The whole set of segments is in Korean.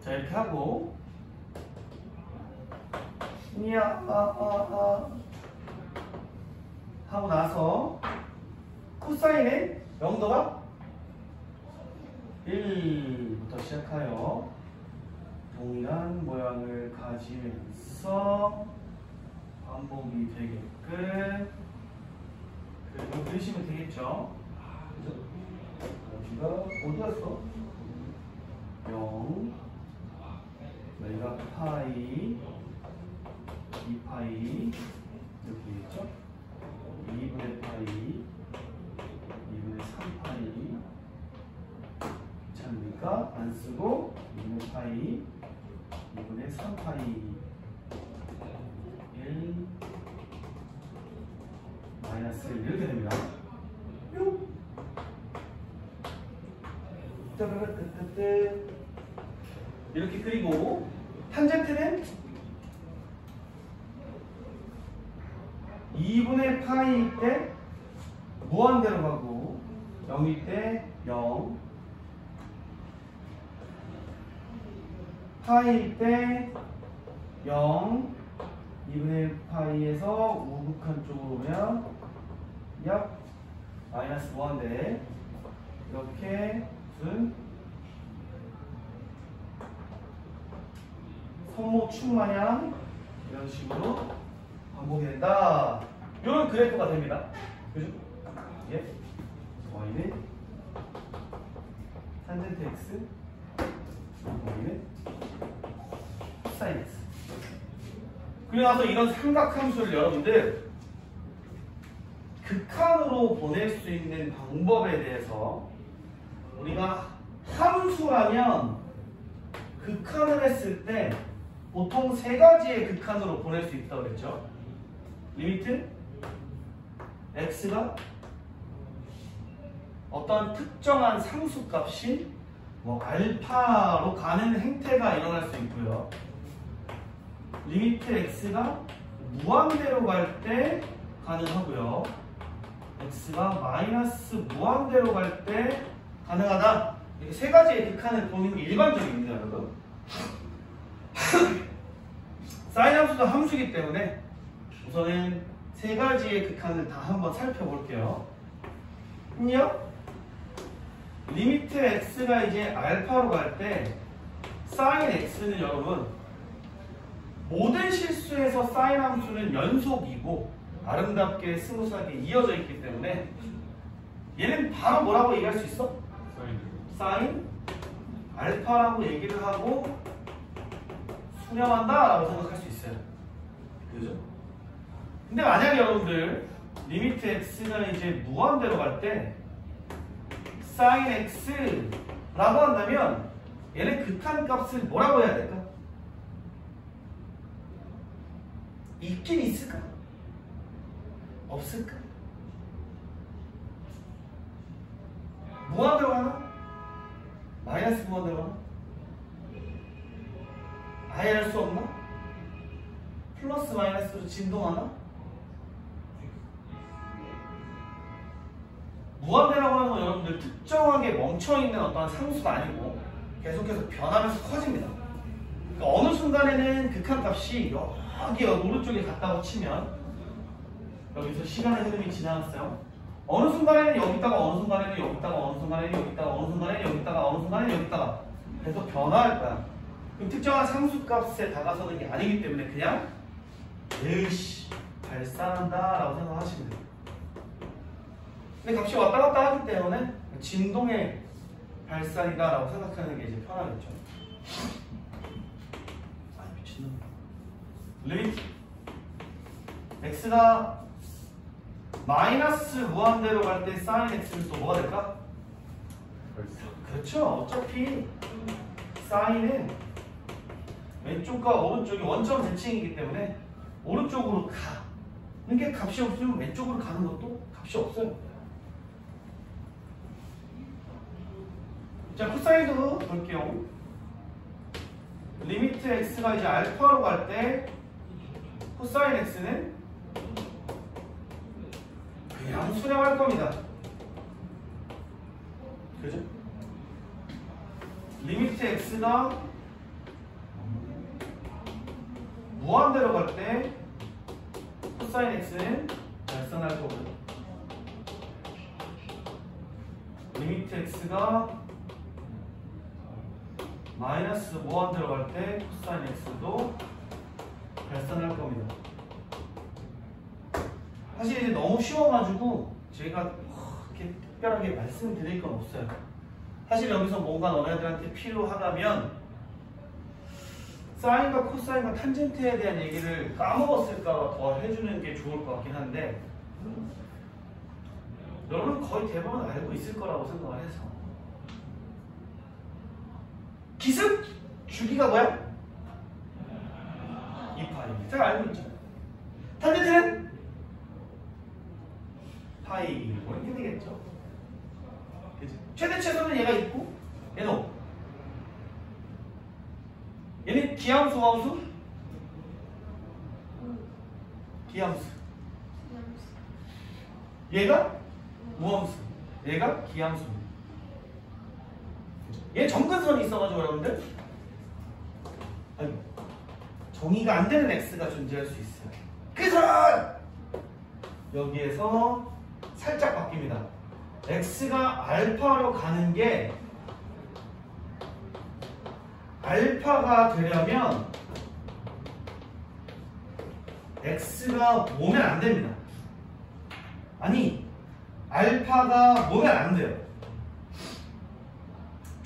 자, 이렇게 하고 하고 나서 코사인의 영도가 1부터 시작하여 동일한 모양을 가지면서 반복이 되게끔 그리고 그리시면 되겠죠. 여기가 어디 갔어? 0 여기가 파이 2파이 이렇게 되겠죠? 2분의 파이 2분의 3파이 잡니까? 안 쓰고 2분의 파이 2분의 3파이 1 마이너스 1 이렇게 됩니다. 이렇게 그리고 탄젠트는 2분의 파이일 때 무한대로 가고 0일 때 0 파이일 때 0 2분의 파이에서 우극한 쪽으로 오면 약 마이너스 무한대 이렇게 무슨 손목축 마냥 이런 식으로 반복이 된다. 이런 그래프가 됩니다. 그죠? 예. y는 탄젠트 x, y는 사인 x. 그리고 나서 이런 삼각함수를 여러분들 극한으로 보낼 수 있는 방법에 대해서 우리가 함수라면 극한을 했을 때 보통 세 가지의 극한으로 보낼 수 있다고 그랬죠. 리미트 x가 어떤 특정한 상수값인 뭐 알파로 가는 행태가 일어날 수 있고요. 리미트 x가 무한대로 갈 때 가능하고요. x가 마이너스 무한대로 갈 때 가능하다. 이렇게 세 가지의 극한을 보는 게 일반적입니다, 여러분. 사인 함수도 함수이기 때문에 우선은 세 가지의 극한을 다 한번 살펴볼게요. 리미트 x가 이제 알파로 갈 때 사인 x는 여러분 모든 실수에서 사인 함수는 연속이고 아름답게 스무스하게 이어져 있기 때문에 얘는 바로 뭐라고 얘기할 수 있어? 사인 알파라고 얘기를 하고 수렴한다 라고 생각할 수 있어요. 그죠? 근데 만약에 여러분들 리미트 x가 이제 무한대로 갈 때 sin x라고 한다면 얘는 극한 값을 뭐라고 해야 될까? 있긴 있을까? 없을까? 무한대로 가나? 마이너스 무한대로 가나? 아예 할 수 없나? 플러스 마이너스로 진동하나? 무한대라고 하는 건 여러분들 특정하게 멈춰있는 어떤 상수가 아니고 계속해서 변하면서 커집니다. 그러니까 어느 순간에는 극한값이 여기 오른쪽에 갔다고 치면 여기서 시간의 흐름이 지나갔어요. 어느 순간에는 여기 있다가 어느 순간에는 여기 있다가 어느 순간에는 여기 있다가 어느 순간에는 여기 있다가 어느 순간에는 여기 있다가 계속 변화할 거야. 그럼 특정한 상수값에 다가서는 게 아니기 때문에 그냥 으이씨 발산한다 라고 생각하시면 돼요. 근데 값이 왔다 갔다 하기 때문에 진동의 발산이다 라고 생각하는 게 이제 편하겠죠. 아 미친놈. 리미트 x가 마이너스 무한대로 갈 때 sin x는 또 뭐가 될까? 그렇죠. 어차피 sin은 왼쪽과 오른쪽이 원점 대칭이기 때문에 오른쪽으로 가는 게 값이 없으면 왼쪽으로 가는 것도 값이 없어요. 자, 코사인도 볼게요. 리미트 x가 이제 알파로 갈 때 코사인 x는 그냥 수렴할 겁니다. 그죠? 리미트 x가 무한대로 갈 때 코사인 x는 발산할 거고요. 리미트 x가 마이너스 무한대로 갈 때 코사인 x도 발산할 겁니다. 사실 이제 너무 쉬워가지고 제가 이렇게 특별하게 말씀드릴 건 없어요. 사실 여기서 뭔가 너네들한테 필요하다면 사인과 코사인과 탄젠트에 대한 얘기를 까먹었을까봐 더 해주는 게 좋을 것 같긴 한데 여러분 거의 대부분 알고 있을 거라고 생각을 해서 기습 주기가 뭐야? 2파이. 제가 알고 있죠. 탄젠트는 파이. 이렇게 되겠죠. 그치? 최대 최소는 얘가 있고 얘는 없고. 얘는 기함수 함수? 기함수. 얘가 무함수. 얘가 기함수. 얘 정근선이 있어가지고 여러분들 정의가 안 되는 x가 존재할 수 있어요. 그래서 여기에서 살짝 바뀝니다. x가 알파로 가는 게 알파가 되려면 x가 모면 안 됩니다. 아니 알파가 모면 안 돼요.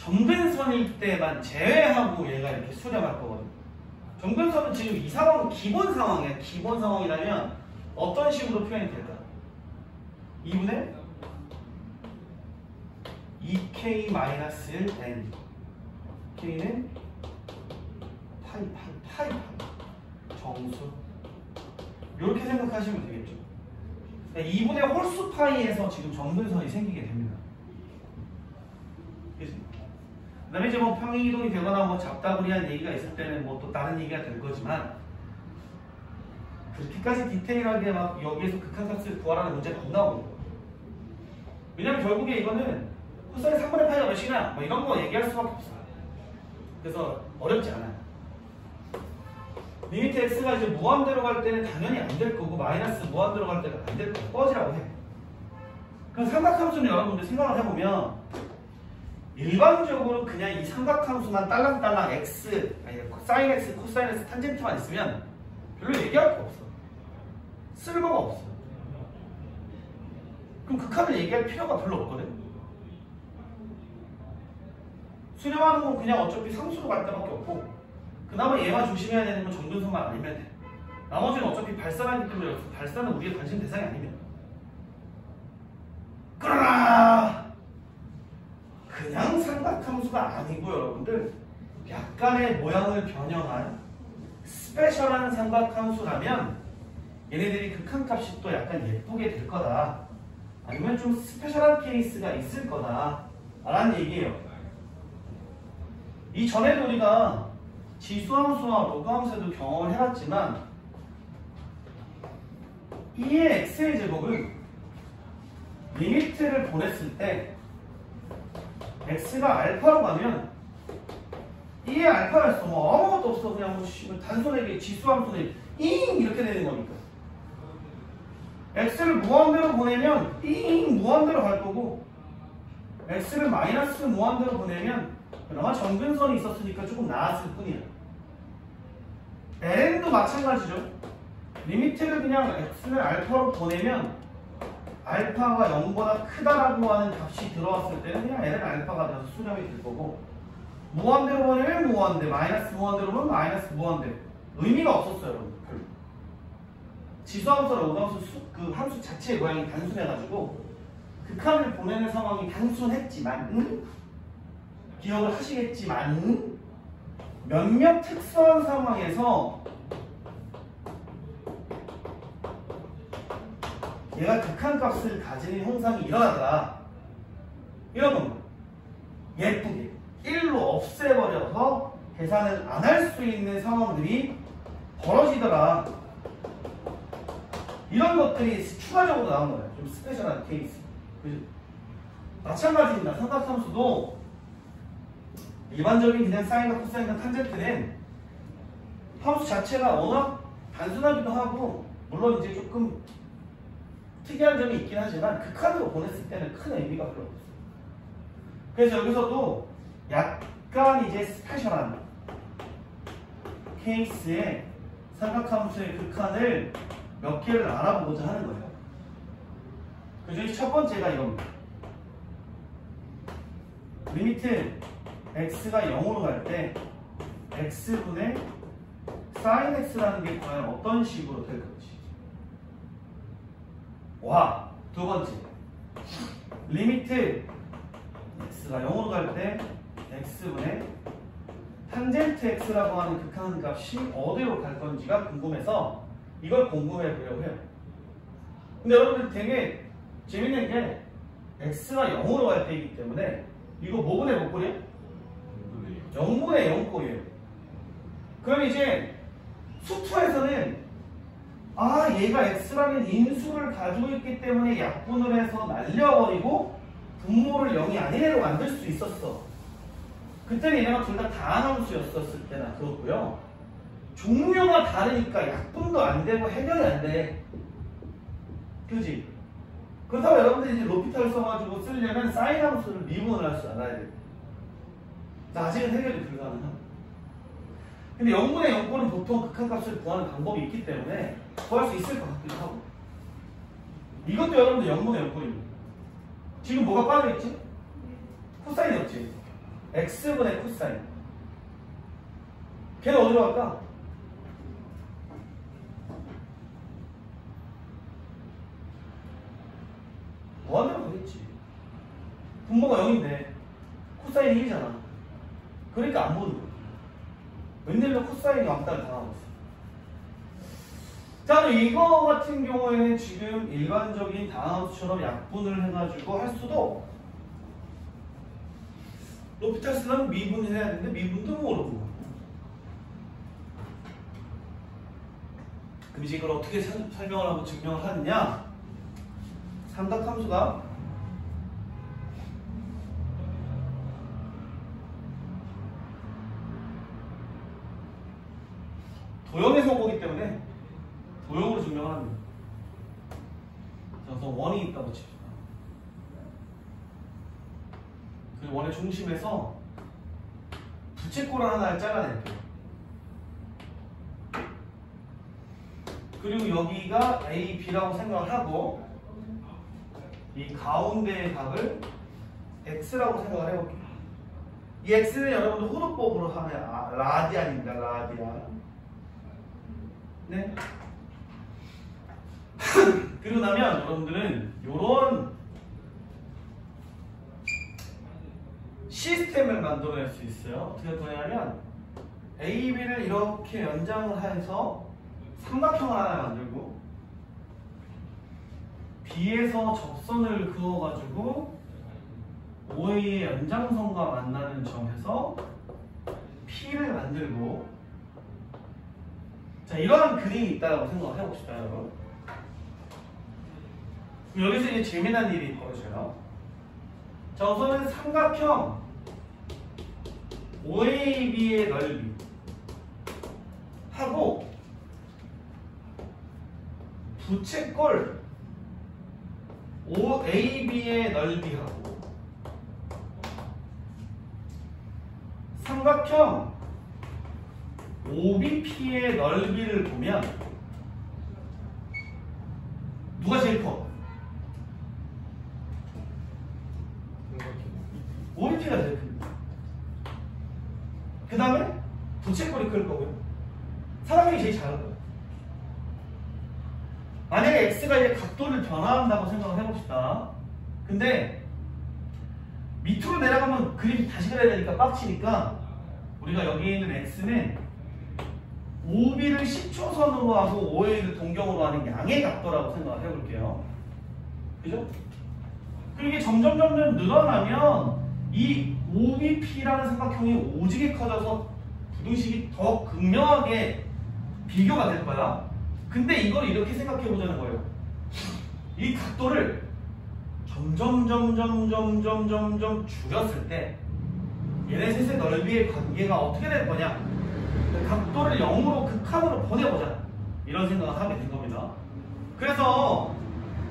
정근선일 때만 제외하고 얘가 이렇게 수렴할 거거든요. 정근선은 지금 이 상황은 기본 상황이에요. 기본 상황이라면 어떤 식으로 표현이 될까? 2분의 2k-1n k는 파이 정수 이렇게 생각하시면 되겠죠. 2분의 홀수 파이에서 지금 정근선이 생기게 됩니다. 그 다음에 이제 뭐 평행이동이 되거나 뭐 잡다구리한 얘기가 있을 때는 뭐 또 다른 얘기가 될 거지만 그렇게까지 디테일하게 막 여기에서 극한값을 구하라는 문제는 안 나오거든요. 왜냐면 결국에 이거는 코사인 3분의 파이가 몇이냐 뭐 이런 거 얘기할 수밖에 없어요. 그래서 어렵지 않아요. 리미트 x가 이제 무한대로 갈 때는 당연히 안 될 거고 마이너스 무한대로 갈 때는 안 될 거고 꺼지라고 해. 그럼 삼각함수는 여러분들 생각을 해보면 일반적으로 그냥 이 삼각함수만 딸랑딸랑 x, 아니 사인 x, 코사인 x, 탄젠트만 있으면 별로 얘기할 거 없어. 쓸모가 없어. 그럼 극한을 얘기할 필요가 별로 없거든. 수렴하는 건 그냥 어차피 상수로 갈 때밖에 없고 그나마 얘만 조심해야 되는 건 정근선만 아니면 돼. 나머지는 어차피 발산하기 때문에 발산은 우리의 관심 대상이 아닙니다. 그러나 그냥 삼각함수가 아니고 여러분들 약간의 모양을 변형한 스페셜한 삼각함수라면 얘네들이 극한값이 또 약간 예쁘게 될 거다. 아니면 좀 스페셜한 케이스가 있을 거다 라는 얘기예요. 이전에도 우리가 지수함수와 로그함수에도 경험을 해봤지만 2의 x의 제곱은 리미트를 보냈을 때 x가 알파로 가면 2의 알파였어. 뭐 아무것도 없어. 그냥 뭐 단순하게 지수함수는 잉 이렇게 되는 거니까. x를 무한대로 보내면 잉 무한대로 갈 거고 x를 마이너스 무한대로 보내면 그나마 정근선이 있었으니까 조금 나았을 뿐이야. ln도 마찬가지죠. 리미트를 그냥 x를 알파로 보내면 알파가 0보다 크다라고 하는 값이 들어왔을 때는 그냥 ln 알파가 돼서 수렴이 될 거고 무한대로 보내면 무한대, 마이너스 무한대로 보면 마이너스 무한대. 의미가 없었어요, 여러분. 지수함수랑 로그함수 그 함수 자체의 모양이 단순해가지고 극한을 보내는 상황이 단순했지만 기억을 하시겠지만 몇몇 특수한 상황에서 얘가 극한값을 가지는 형상이 일어나더라. 이런 겁니다. 예쁘게 1로 없애버려서 계산을 안 할 수 있는 상황들이 벌어지더라. 이런 것들이 추가적으로 나온 거예요. 좀 스페셜한 케이스. 그죠? 마찬가지입니다. 삼각함수도 일반적인 그냥 사인과 코사인과 탄젠트는 함수 자체가 워낙 단순하기도 하고 물론 이제 조금 특이한 점이 있긴 하지만 극한으로 보냈을 때는 큰 의미가 별로 없어요. 그래서 여기서도 약간 이제 스페셜한 케이스의 삼각함수의 극한을 몇 개를 알아보고자 하는 거예요. 그 중에 첫 번째가 이겁니다. 리미트 x가 0으로 갈 때 x분의 sin x라는 게 과연 어떤 식으로 될 건지. 와, 두 번째. 리미트 x가 0으로 갈 때 x분의 탄젠트 x라고 하는 극한 값이 어디로 갈 건지가 궁금해서 이걸 공부해 보려고 해요. 근데 여러분들 되게 재밌는 게 x가 0으로 갈 때이기 때문에 이거 뭐분의 몇 꼴이야? 0분의 0꼴이에요. 그럼 이제 수투에서는 아 얘가 x라는 인수를 가지고 있기 때문에 약분을 해서 날려버리고 분모를 0이 아닌 애로 만들 수 있었어. 그때는 얘네가 둘 다 다항함수였었을 때나 그렇고요. 종류가 다르니까 약분도 안 되고 해결이 안 돼. 그지? 그렇다고 여러분들이 이제 로피탈 써가지고 쓰려면 사인 함수를 미분을 할 줄 알아야 돼. 아직은 해결이 불가능합니다. 근데 0분의 0꼴은 보통 극한값을 구하는 방법이 있기 때문에 구할 수 있을 것 같기도 하고. 이것도 여러분들 0분의 0꼴입니다. 지금 뭐가 빠져있지? 코사인이었지. x분의 코사인. 걔는 어디로 갈까? 무한대로 가겠지. 분모가 0인데 코사인이 1이잖아. 그러니까 안 보는 거야. 웬일로 코사인이 왕따를 당하고 있어. 자, 이거 같은 경우에는 지금 일반적인 다나우스처럼 약분을 해가지고 할 수도 로피탈 쓰려면 미분을 해야 되는데 미분도 모르고. 그럼 이제 이걸 어떻게 설명을 하고 증명을 하느냐? 삼각함수가 도형에서 온 거기 때문에 도형으로 증명을 합니다. 자, 우선 원이 있다고 칩시다. 그 원의 중심에서 부채꼴을 하나를 잘라낼게요. 그리고 여기가 A, B라고 생각을 하고 이 가운데의 각을 X라고 생각을 해볼게요. 이 X는 여러분들 호도법으로 하면 라디안입니다. 라디안. 네. 그리고 나면 여러분들은 이런 시스템을 만들어낼 수 있어요. 어떻게 하냐면 A, B를 이렇게 연장을 해서 삼각형을 하나 만들고 B에서 접선을 그어가지고 OA의 연장선과 만나는 점에서 P를 만들고, 자, 이러한 그림이 있다고 생각을 해봅시다, 여러분. 여기서 이제 재미난 일이 벌어져요. 자, 우선은 삼각형 OAB의 넓이 하고 부채꼴 OAB의 넓이하고 삼각형 OBP의 넓이를 보면 누가 제일 커? OBP가 제일 큽니다. 그 다음에 부채꼴이 클 거고요. 삼각형이 제일 작은 거예요. 만약에 X가 이제 각도를 변화한다고 생각을 해봅시다. 근데 밑으로 내려가면 그림 다시 그려야 되니까 빡치니까 우리가 여기 있는 X는 OB를 10초선으로 하고 OA를 동경으로 하는 양의 각도라고 생각을 해볼게요. 그죠? 그리고 이게 점점 늘어나면 이 OBP라는 삼각형이 오지게 커져서 부등식이 더 극명하게 비교가 될 거야. 근데 이걸 이렇게 생각해 보자는 거예요. 이 각도를 점점 줄였을 때 얘네 셋의 넓이의 관계가 어떻게 될 거냐? 각도를 0으로 극한으로 보내보자. 이런 생각을 하게 된 겁니다. 그래서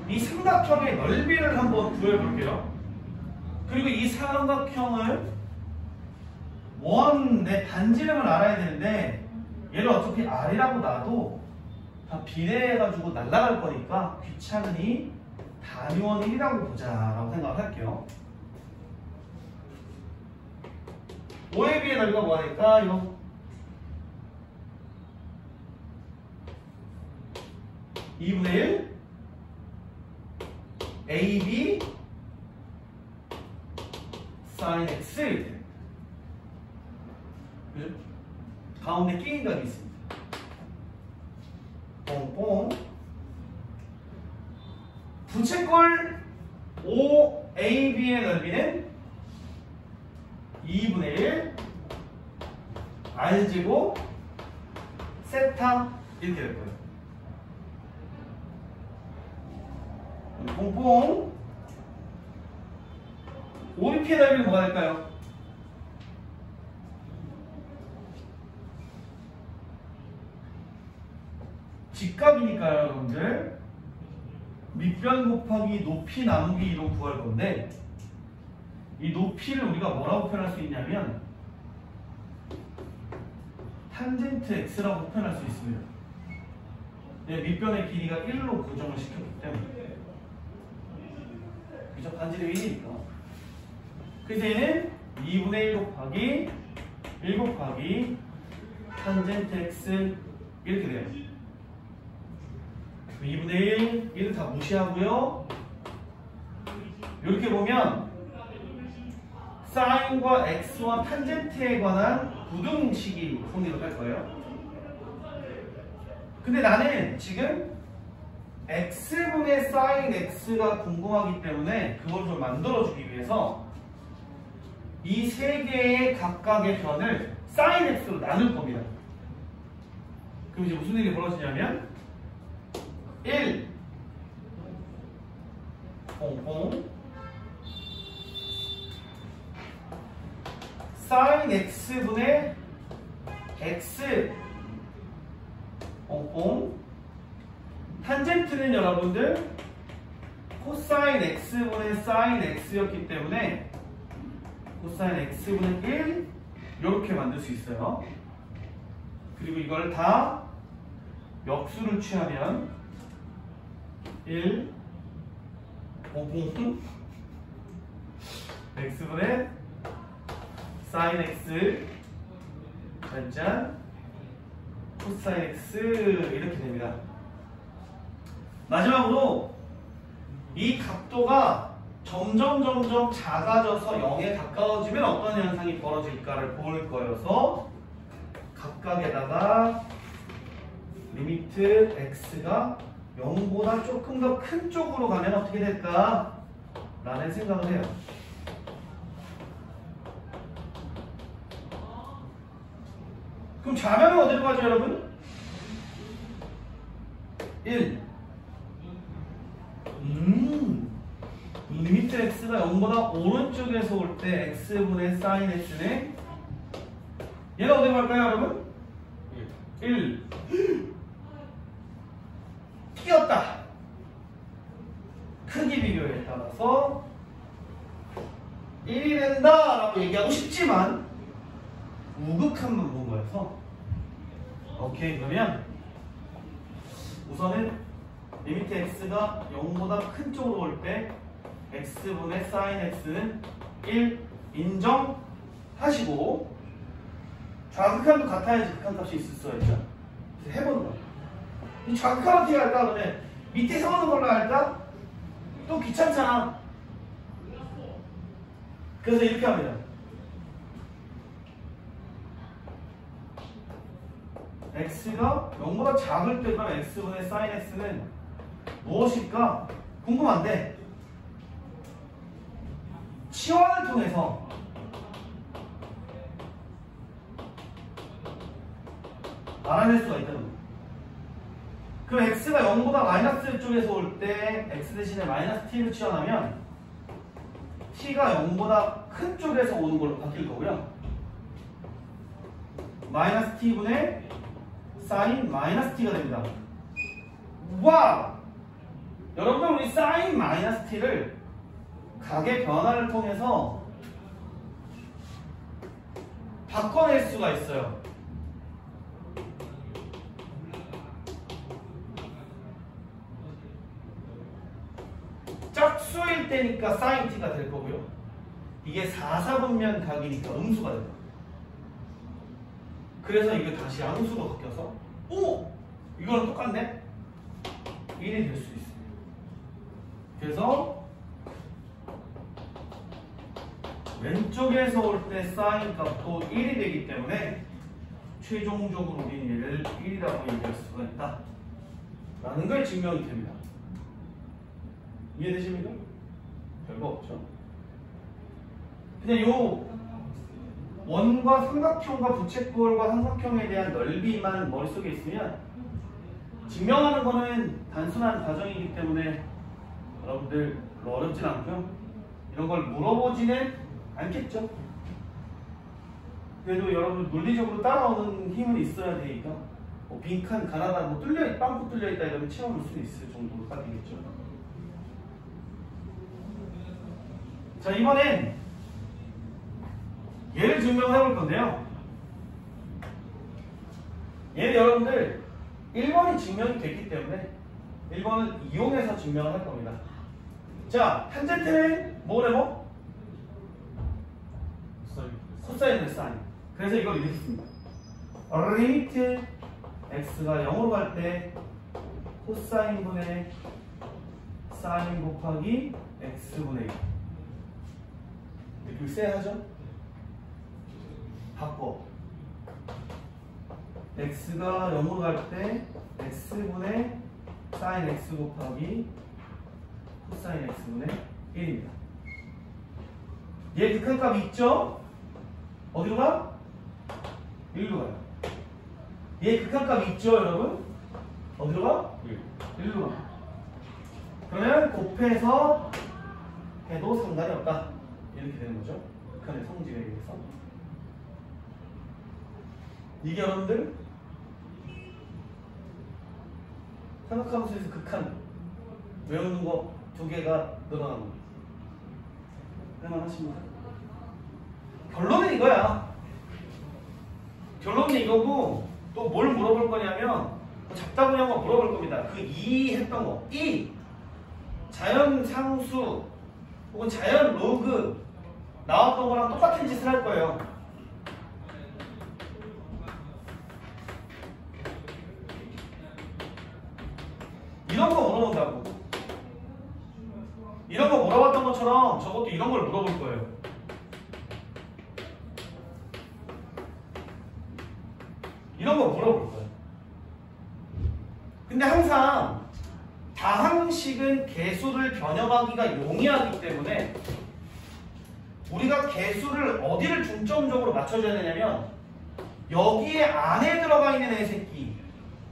이 삼각형의 넓이를 한번 구해볼게요. 그리고 이 삼각형을 내 반지름을 알아야 되는데 얘를 어차피 R이라고 놔도 다 비례해가지고 날아갈 거니까 귀찮으니 단위원 1이라고 보자라고 생각을 할게요. OAB의 넓이가 뭐가 될까요? (2분의 1) AB sin X 이렇게 됩니다. 그죠? 가운데 끼인 각이 있습니다. 뽕뽕. 부채꼴 OAB의 넓이는 2분의 1 R제곱 세타 이렇게 될 거예요. 뽕뽕. OBP의 넓이는 뭐가 될까요? 직각이니까요, 여러분들. 밑변 곱하기 높이 나누기 2로 구할 건데, 이 높이를 우리가 뭐라고 표현할 수 있냐면 탄젠트 x라고 표현할 수 있습니다. 밑변의 길이가 1로 고정을 시켰기 때문에. 그죠? 반지름이 1이니까. 그래서 얘는 2분의 1 곱하기 1 곱하기 탄젠트 x 이렇게 돼요. 2분의 1, 1을 다 무시하고요. 이렇게 보면 사인과 x와 탄젠트에 관한 부등식이 성립을 할 거예요. 근데 나는 지금 x분의 sin x가 궁금하기 때문에 그걸 좀 만들어주기 위해서 이 세 개의 각각의 변을 sin x로 나눌 겁니다. 그럼 이제 무슨 일이 벌어지냐면 1 sin x분의 x 탄젠트는 여러분들 코사인 x분의 sin x였기 때문에 코사인 x분의 1 이렇게 만들 수 있어요. 그리고 이걸 다 역수를 취하면 1 x분의 sin x 짠짠 코사인 x 이렇게 됩니다. 마지막으로 이 각도가 점점 작아져서 0에 가까워지면 어떤 현상이 벌어질까를 볼 거여서 각각에다가 리미트 x가 0보다 조금 더 큰 쪽으로 가면 어떻게 될까? 라는 생각을 해요. 그럼 좌변은 어디로 가죠, 여러분? 1. 리미트 x가 0보다 오른쪽에서 올 때 x분의 sin x네. 얘가 어디로 갈까요, 여러분? 1. 튀었다. 크기 비교에 따라서 1이 된다 라고 얘기하고 싶지만 우극한만 본 거여서 오케이. 그러면 우선은 리미트 x가 0보다 큰 쪽으로 올 때 x분의 sin x는 1 인정하시고 좌극한도 같아야지 극한값이 있을 수가 있죠. 그래서 해보는 거예요. 이 좌극한 어떻게 할까? 그러면 밑에 세우는 걸로 할까? 또 귀찮잖아. 그래서 이렇게 합니다. x가 0보다 작을 때 그럼 x분의 sin x는 무엇일까? 궁금한데 치환을 통해서 알아낼 수가 있다는 거예요. 그럼 x가 0보다 마이너스 쪽에서 올 때 x 대신에 마이너스 t를 치환하면 t가 0보다 큰 쪽에서 오는 걸로 바뀔 거고요. 마이너스 t분의 sin 마이너스 t가 됩니다. 와! 여러분들 우리 sin 마이너스 t를 각의 변화를 통해서 바꿔낼 수가 있어요. 짝수일 때니까 sin t가 될 거고요. 이게 4사분면 각이니까 음수가 됩니다. 그래서 이게 다시 양수로 바뀌어서 오! 이거랑 똑같네? 1이 될 수 있어요. 그래서 왼쪽에서 올 때 sin 값도 1이 되기 때문에 최종적으로 우리는 얘를 1이라고 얘기할 수가 있다 라는 걸 증명이 됩니다. 이해되십니까? 별거 없죠. 그냥 요 원과 삼각형과 부채꼴과 삼각형에 대한 넓이만 머릿속에 있으면 증명하는 거는 단순한 과정이기 때문에 여러분들 어렵진 않고요. 이런 걸 물어보지는 않겠죠. 그래도 여러분 물리적으로 따라오는 힘은 있어야 되니까 뭐 빈칸 가나다 뭐 빵꾸 뚫려 있다 이러면 채워볼 수 있을 정도가 되겠죠. 자, 이번엔 얘를 증명해 볼 건데요. 얘는 여러분들 1번이 증명이 됐기 때문에 1번은 이용해서 증명을 할 겁니다. 자, 탄젠트는 뭐래 뭐? 코사인을 사인. 그래서 이걸 이렇게 씁니다. 리미트 x가 0으로 갈 때 코사인분의 사인 곱하기 x분의 1. 느낌 쎄하죠? 바꿔. x가 0으로 갈 때 x분의 sin x 곱하기 코사인 x분의 1입니다. 얘 극한값이 있죠? 어디로 가? 1로 가요. 얘 극한값이 있죠, 여러분? 어디로 가? 1로 가. 그러면 곱해서 해도 상관이 없다. 이렇게 되는 거죠. 극한의 성질에 의해서. 이게 여러분들 삼각함수에서 극한 외우는 거 2개가 늘어난 겁니다. 할만하십니까? 결론은 이거야. 결론은 이거고 또 뭘 물어볼 거냐면 잡다구니 한번 물어볼 겁니다. 그 2 했던 거. 이 자연 상수 혹은 자연 로그 나왔던 거랑 똑같은 짓을 할 거예요. 이런 거 물어본다고. 이런 거 물어봤던 것처럼 저것도 이런 걸 물어볼 거예요. 이런 거 물어볼 거예요. 근데 항상 다항식은 개수를 변형하기가 용이하기 때문에 우리가 개수를 어디를 중점적으로 맞춰줘야 되냐면 여기에 안에 들어가 있는 애 새끼,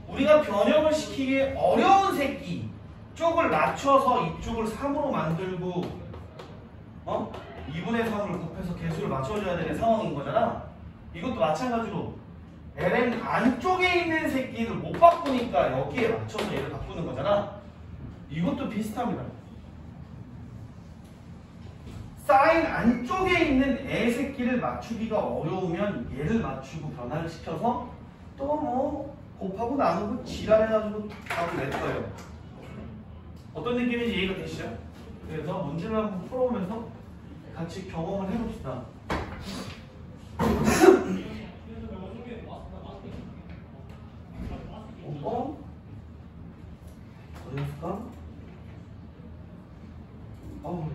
우리가 변형을 시키기 어려운 새끼 쪽을 맞춰서 이쪽을 3으로 만들고 2분의 3을 곱해서 개수를 맞춰줘야 되는 상황인 거잖아. 이것도 마찬가지로 ln 안쪽에 있는 새끼를 못 바꾸니까 여기에 맞춰서 얘를 바꾸는 거잖아. 이것도 비슷합니다. 사인 안쪽에 있는 애 새끼를 맞추기가 어려우면 얘를 맞추고 변화를 시켜서 또 뭐 곱하고 나누고 지랄해가지고 답을 낼 거예요. 어떤 느낌인지 이해가 되시죠? 그래서 문제를 한번 풀어보면서 같이 경험을 해봅시다. 5번 어디였을까? 어우,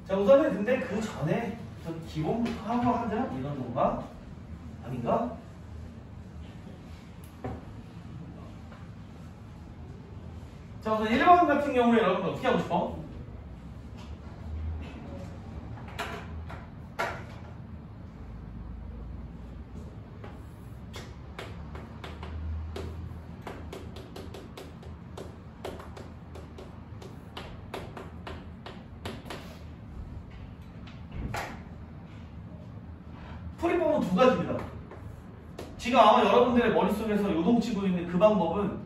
자, 우선은 근데 그 전에 좀 기본부터 하고 하자 이런 건가? 아닌가? 자, 우선 1번 같은 경우에 여러분 어떻게 하고 싶어? 풀이법은 두 가지입니다. 지금 아마 여러분들의 머릿속에서 요동치고 있는 그 방법은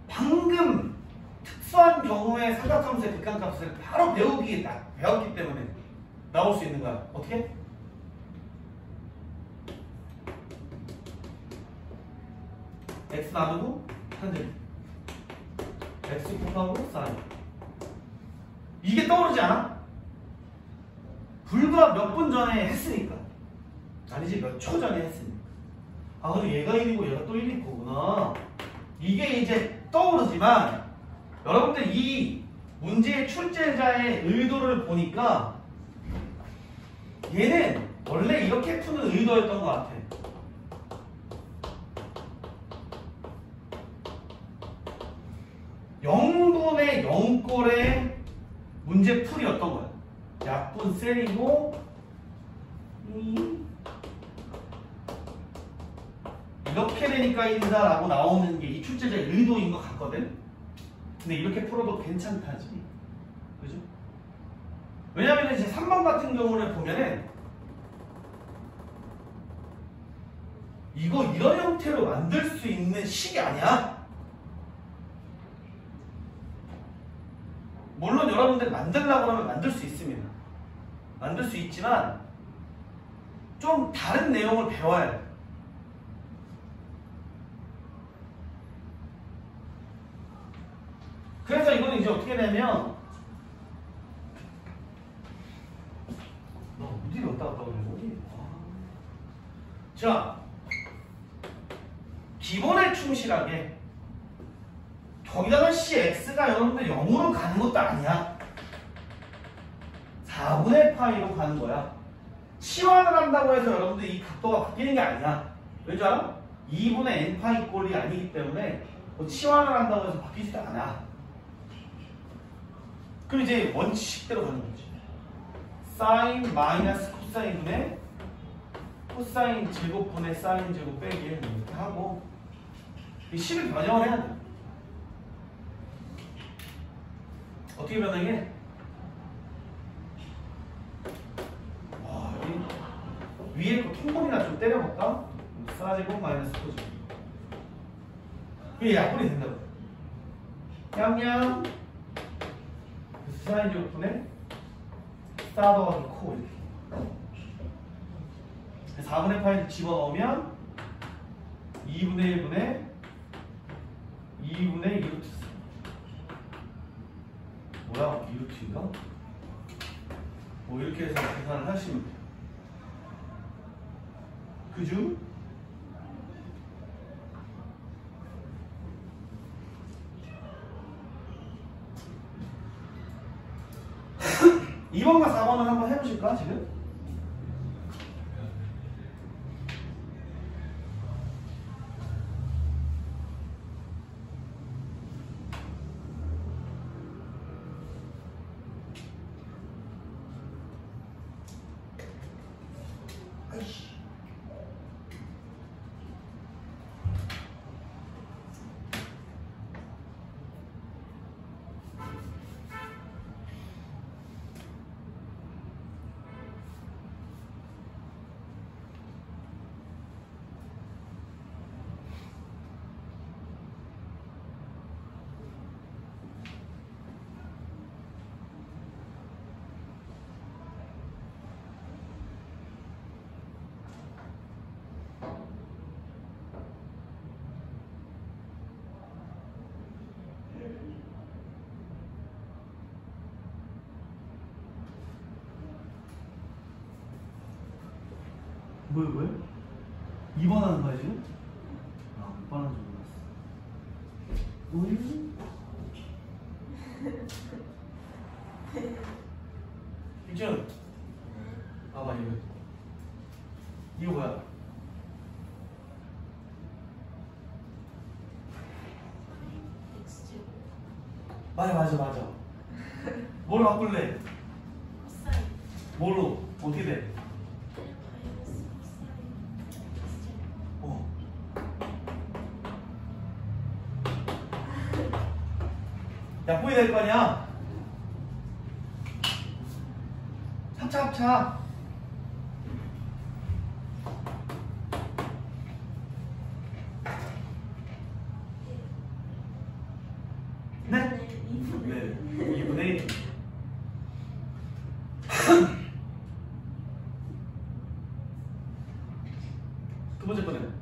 방금 특수한 경우의 삼각함수의 극한값을 바로 배웠기 때문에 나올 수 있는 거야. 어떻게? x 나누고 탄젠트 x 곱하고 사인. 이게 떠오르지 않아? 불과 몇 분 전에 했으니까. 아니지, 몇 초 전에 했으니까. 아, 그럼 얘가 1이고 얘가 또 1일 거구나. 이게 이제 떠오르지만 여러분들 이 문제의 출제자의 의도를 보니까 얘는 원래 이렇게 푸는 의도였던 것 같아. (0분의 0꼴의) 문제 풀이였던 거야. 약분 셀이고 이렇게 되니까 인다라고 나오는 게 이 출제자의 의도인 것 같거든. 근데 이렇게 풀어도 괜찮다지. 그죠? 왜냐면 이제 3번 같은 경우를 보면은 이거 이런 형태로 만들 수 있는 식이 아니야. 물론 여러분들 만들려고 하면 만들 수 있습니다. 만들 수 있지만 좀 다른 내용을 배워야 돼. 그래서 이거는 이제 어떻게 되냐면 너 어디 왔다 갔다 오는 거지? 자, 기본에 충실하게 거기다가 cx가 여러분들 0으로 가는 것도 아니야. 4분의 파이로 가는 거야. 치환을 한다고 해서 여러분들 이 각도가 바뀌는 게 아니야. 왜 줄 알아? 2분의 n파이 꼴이 아니기 때문에 뭐 치환을 한다고 해서 바뀌지도 않아. 그럼 이제 원칙대로 가는 거지. 사인 마이너스 코사인분의 코사인 제곱분의 사인 제곱 빼기 이렇게 하고 이 식을 변형을 해야 돼. 어떻게 변형해? 와, 여기 위에 거 통분이나 좀 때려볼까? 4제곱 마이너스 9제곱. 이게 약분이 된다고. 냠냠. 그래서 사인 제곱분의 4 더하기 코 이렇게. 4분의 파이를 집어넣으면 2분의 1분의 2분의 2루트. 뭐야? 2루트인가? 뭐 이렇게 해서 계산을 하시면 돼요. 그죠? (2번과) (4번은) 한번 해보실까 지금? 뭐야? 2번 하는 거야 지금? 아, 6번 하는 줄 몰랐어. 이준 봐봐 이거 뭐야? 맞아. 뭐로 바꿀래? 뭐로? 어떻게 돼? 약분이 될 거 아니야? 합차. 네? 2분의 1. 두 번째 거는?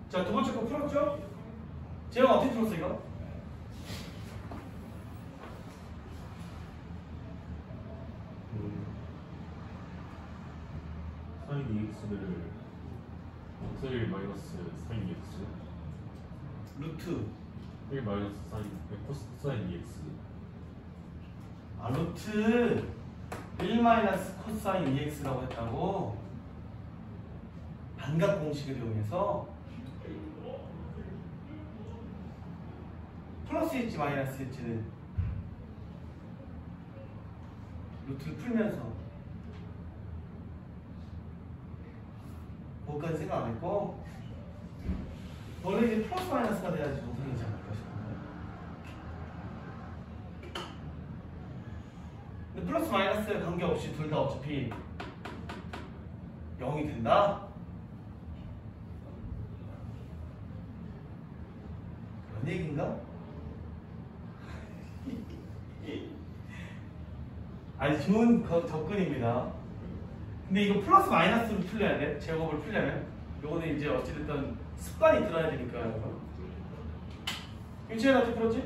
자, 두 번째 거 풀었죠? 재영 어떻게 풀었어 이거? 사인 2x를 1 마이너스 사인 2x 루트 1 마이너스 사인 코스 사인 2x 루트 1 마이너스 코사인 2x라고 했다고? 반각 공식을 이용해서 플러스 했지 마이너스 했지는 루트를 풀면서 그것까지 생각 안 했고 원래 이제 플러스 마이너스가 돼야지 동생이지 않을까 싶은데 근데 플러스 마이너스 관계없이 둘 다 어차피 0이 된다? 그런 얘기인가? 아니 좋은 접근입니다. 근데 이거 플러스 마이너스로 풀려야 돼. 제곱을 풀려면 요거는 이제 어찌됐든 습관이 들어야 되니까 여러분. 윤채연 어떻게 풀었지?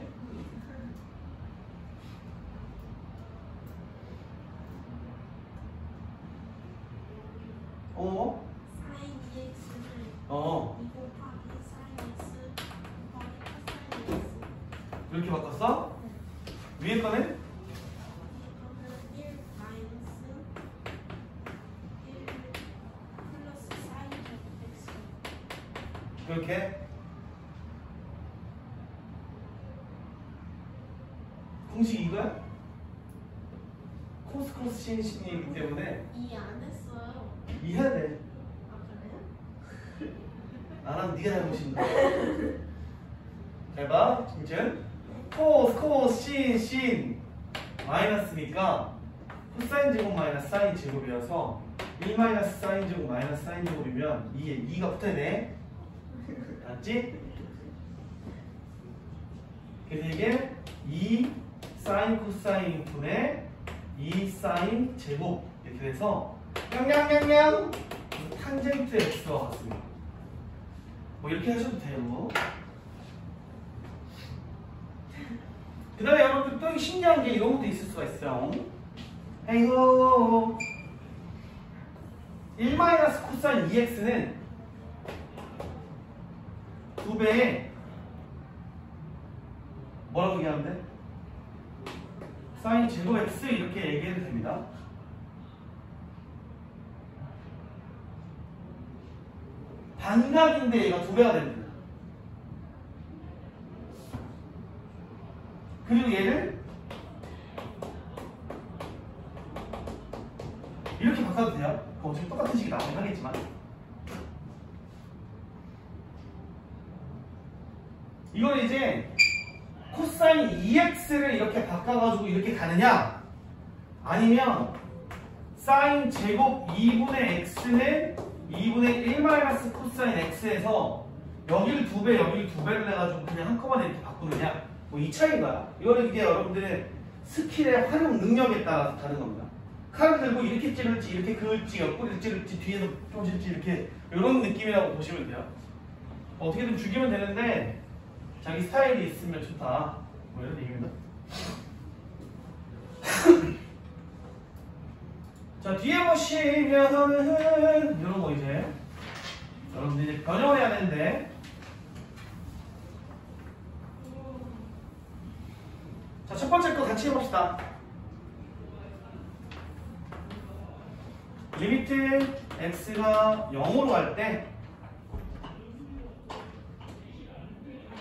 어? 사인 2x를 2 곱하기 사인 x 곱하기 코사인 x 이렇게 바꿨어? 위에 거는? 이거는 1 마이너스 1 플러스 사인 제곱 x 이렇게 공식 이거야? 코스 신이기 때문에 이해 안 했어요. 이해해야 돼. 아 그래요? 나랑 네가 잘못인다. 잘 봐, 진짜. 코스 신 마이너스니까 코사인 제곱 마이너스 사인 제곱이어서 1 마이너스 사인 제곱 마이너스 사인 제곱이면 2가 붙어야 돼. 맞지? 그래서 이게 2 사인 코사인 분의 2 사인 제곱 이렇게 돼서 냥냥냥냥 탄젠트 x와 같습니다. 뭐 이렇게 하셔도 돼요. 그 다음에 여러분들 또 신기한 게 이런 것도 있을 수가 있어요. 아이고 1 마이너스 코사인 2x는 2배에 뭐라고 얘기하면 돼? 사인 제곱 x 이렇게 얘기해도 됩니다. 반각인데 얘가 2배가 됩니다. 그리고 얘를 이렇게 바꿔도 돼요. 어차피 똑같은 식이 나오긴 하겠지만 이건 이제 코사인 2x를 이렇게 바꿔가지고 이렇게 가느냐 아니면 사인 제곱 2분의 x는 2분의 1 마이너스 코사인 x에서 여기를 2배 여기를 2배를 내가지고 그냥 한꺼번에 이렇게 바꾸느냐 뭐 이 차이인 거야. 이거는 이게 여러분들의 스킬의 활용 능력에 따라서 다른 겁니다. 칼을 들고 이렇게 찌를지 이렇게 그을지 옆구리를 찌를지 뒤에서 쫓을지 이렇게 이런 느낌이라고 보시면 돼요. 어떻게든 죽이면 되는데 자기 스타일이 있으면 좋다 뭐 이런 얘기입니다. 자 뒤에 보시면은 이런 거 이제 여러분들 이제 변형을 해야 되는데 자 첫 번째 거 같이 해봅시다. 리미트 x가 0으로 갈 때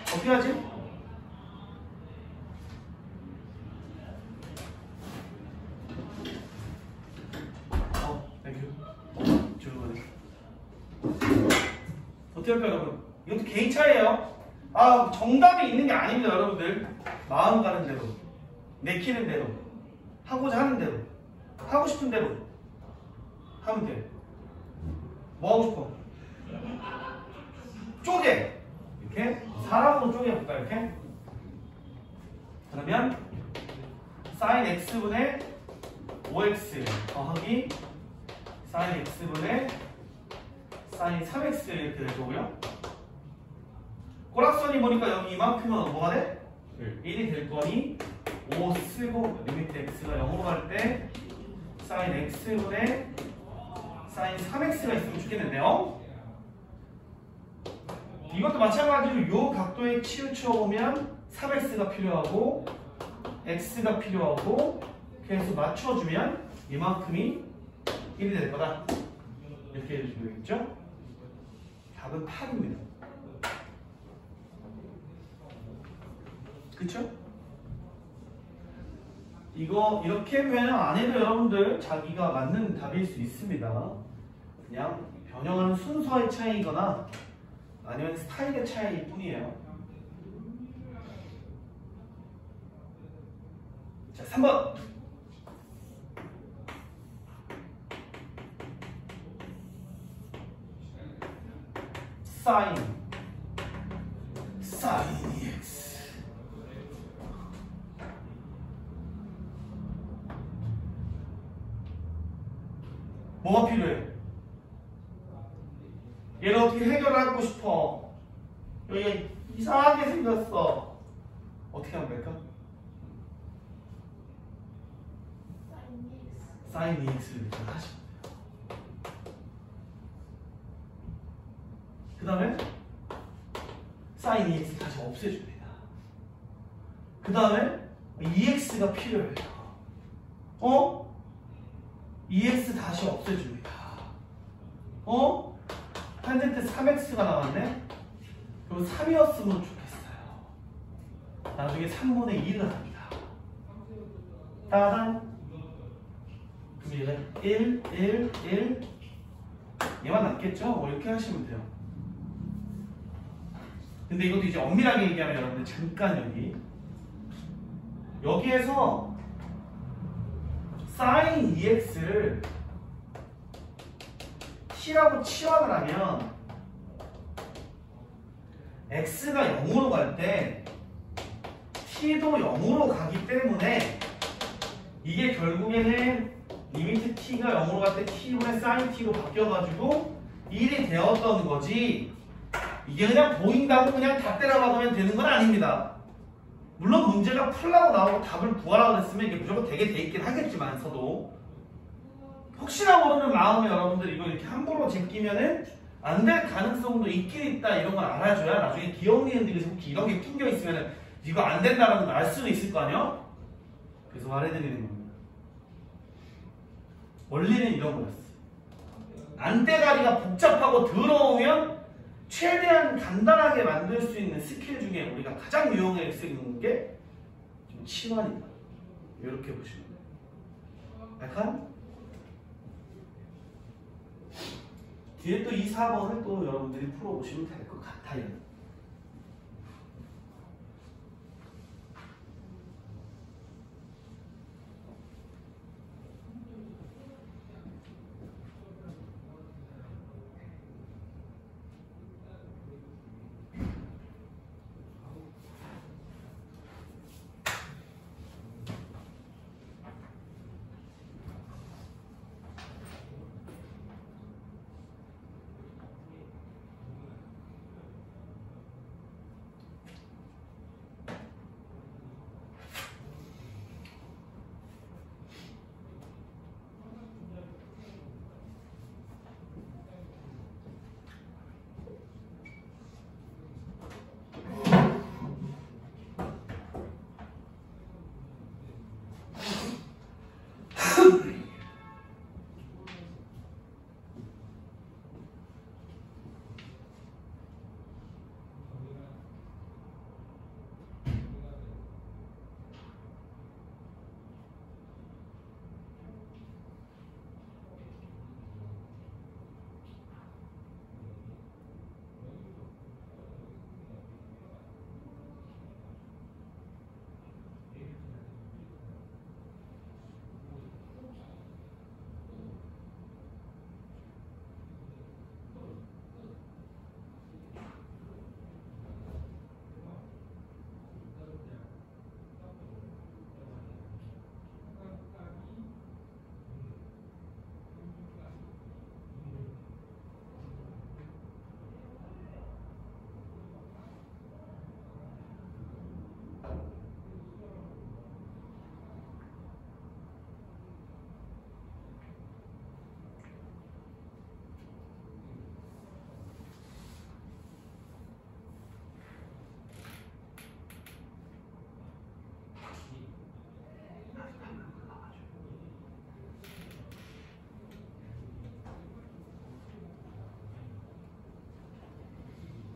어떻게 하지? 땡큐. 좋은 어떻게 할까요, 여러분? 이것도 개인 차이예요. 아, 정답이 있는 게 아닙니다, 여러분들. 마음 가는 대로, 내키는 대로, 하고자 하는 대로, 하고 싶은 대로 하면 돼. 뭐 하고 싶어? 쪼개. 이렇게 사람으로 쪼개볼까 이렇게? 그러면 sin x분의 5x 더하기 sin x분의 sin 3x 이렇게 될 거고요. 꼬락선이 보니까 여기 이만큼은 뭐가 돼? 네. 1이 될 거니 5 쓰고 리미트 x가 0으로 갈 때 sin x분의 sin 3x가 있으면 좋겠는데요. 이것도 마찬가지로 요 각도에 치우쳐 보면 3x가 필요하고 x가 필요하고 그래서 맞춰주면 이만큼이 1이 될 거다. 이렇게 해주시면 되겠죠? 답은 8입니다. 그쵸? 이거 이렇게 표현을 안 해도 여러분들 자기가 맞는 답일 수 있습니다. 그냥 변형하는 순서의 차이거나 아니면 스타일의 차이일 뿐이에요. 자, 3번. sin EX. 뭐가 필요해? 얘를 어떻게 해결하고 싶어? 여기 이상하게 생겼어. 어떻게 하면 될까? sin EX를 하시면 돼요. 그 다음에 sin EX 다시 없애줍니다. 그 다음에 EX가 필요해요. EX 다시 없애줍니다. 탄젠트 3x가 나왔네? 그럼 3이었으면 좋겠어요. 나중에 3분의 2를 합니다. 따단. 그럼 얘가 1, 1, 1. 얘만 남겠죠? 뭐 이렇게 하시면 돼요. 근데 이것도 이제 엄밀하게 얘기하면 여러분들 잠깐 여기에서 sin EX를 t라고 치환을 하면 x가 0으로 갈 때 t도 0으로 가기 때문에 이게 결국에는 리미트 t가 0으로 갈 때 t분의 sin t로 바뀌어가지고 1이 되었던 거지 이게 그냥 보인다고 그냥 다 때려박으면 되는 건 아닙니다. 물론 문제가 풀라고 나오고 답을 구하라고 했으면 이게 무조건 되게 돼 있긴 하겠지만서도 혹시나 모르는 마음에 여러분들 이거 이렇게 함부로 제끼면은 안 될 가능성도 있긴 있다 이런 걸 알아줘야 나중에 기억니은들이 혹시 이런 게 낑겨 있으면은 이거 안 된다라는 걸 알 수는 있을 거 아니야? 그래서 말해드리는 겁니다. 원리는 이런 거였어. 안대가리가 복잡하고 더러우면 최대한 간단하게 만들 수 있는 스킬 중에 우리가 가장 유용하게 쓰는 게 좀 치환이다. 이렇게 보시면 돼요. 약간 뒤에 또 이 4번을 또 여러분들이 풀어보시면 될 것 같아요.